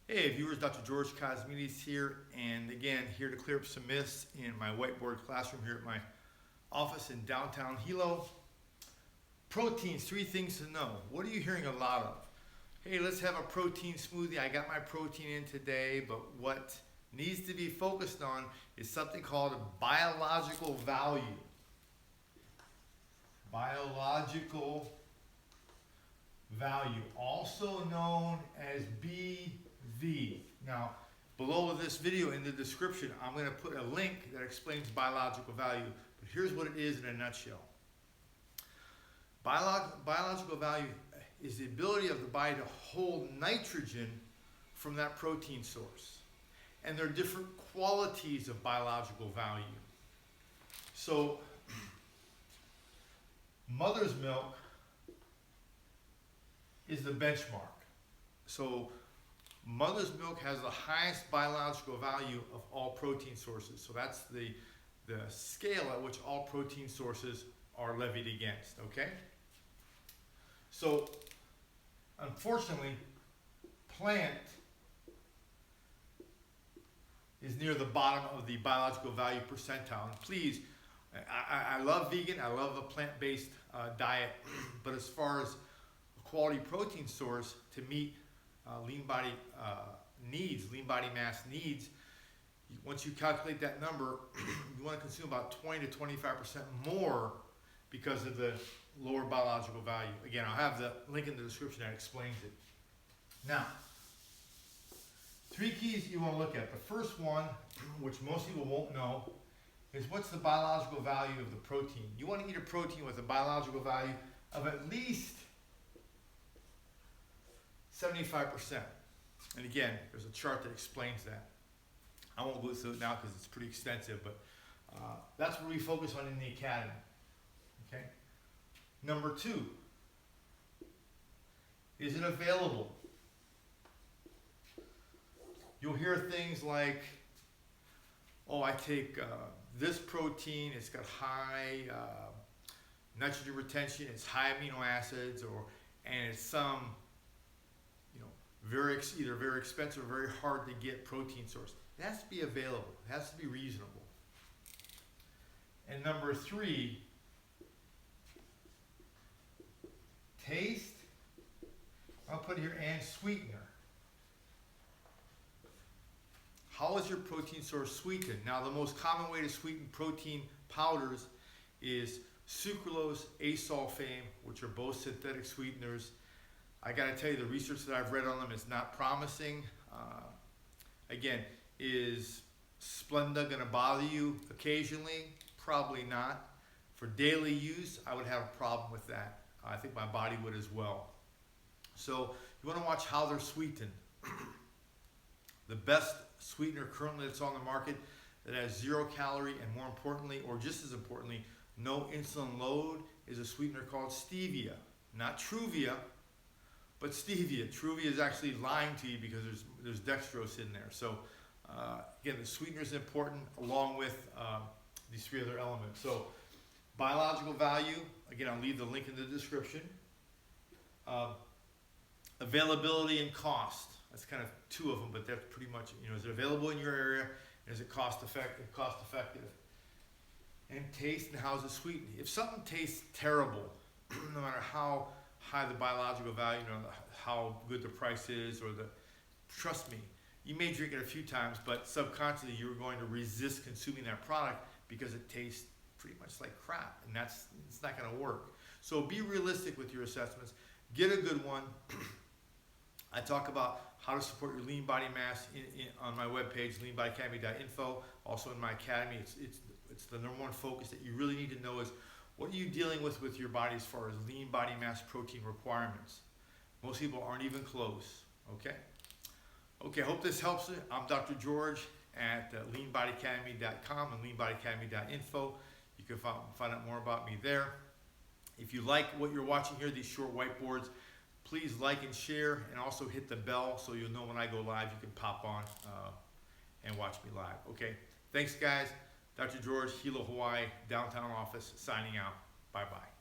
Hey viewers, Dr. George Kosmides here, and again, here to clear up some myths in my whiteboard classroom here at my office in downtown Hilo. Proteins, 3 things to know. What are you hearing a lot of? Hey, let's have a protein smoothie. I got my protein in today, but what needs to be focused on is something called biological value. Biological value, also known as BV. Now, below this video in the description, I'm going to put a link that explains biological value, but here's what it is in a nutshell. Biological value is the ability of the body to hold nitrogen from that protein source. And there are different qualities of biological value. So, mother's milk is the benchmark. So mother's milk has the highest biological value of all protein sources. So that's the scale at which all protein sources are levied against, okay? So unfortunately, plant is near the bottom of the biological value percentile. And please, I love vegan, I love a plant-based diet, but as far as quality protein source to meet lean body needs, lean body mass needs, once you calculate that number, you want to consume about 20 to 25% more because of the lower biological value. Again, I'll have the link in the description that explains it. Now, 3 keys you want to look at. The first one, which most people won't know, is what's the biological value of the protein. You want to eat a protein with a biological value of at least 75%. And again, there's a chart that explains that. I won't go through it now because it's pretty extensive, but that's what we focus on in the academy. Okay. Number 2, is it available? You'll hear things like, oh, I take this protein, it's got high nitrogen retention, it's high amino acids, and it's some either very expensive or very hard to get protein source. It has to be available. It has to be reasonable. And number 3, taste. I'll put here and sweetener. How is your protein source sweetened? Now, the most common way to sweeten protein powders is sucralose, asulfame, which are both synthetic sweeteners. I got to tell you, the research that I've read on them is not promising. Again, is Splenda going to bother you occasionally? Probably not. For daily use, I would have a problem with that. I think my body would as well. So you want to watch how they're sweetened. The best sweetener currently that's on the market that has 0 calorie and, more importantly, or just as importantly, no insulin load is a sweetener called stevia. Not Truvia, but stevia. Truvia is actually lying to you because there's dextrose in there. So again, the sweetener is important along with these 3 other elements. So biological value, again, I'll leave the link in the description. Availability and cost. That's kind of 2 of them, but that's pretty much, is it available in your area? Is it cost effective? And taste, and how is it sweetened? If something tastes terrible, no matter how high the biological value, how good the price is, trust me, you may drink it a few times, but subconsciously you're going to resist consuming that product because it tastes pretty much like crap, and it's not going to work. So be realistic with your assessments. Get a good one. I talk about how to support your lean body mass on my webpage, leanbodyacademy.info. Also in my academy, it's the number 1 focus that you really need to know is what are you dealing with your body as far as lean body mass protein requirements. Most people aren't even close, okay? Okay, I hope this helps you. I'm Dr. George at leanbodyacademy.com and leanbodyacademy.info. You can find out more about me there. If you like what you're watching here, these short whiteboards, please like and share, and also hit the bell so you'll know when I go live. You can pop on and watch me live. Okay, thanks guys. Dr. George, Hilo, Hawaii, downtown office, signing out. Bye-bye.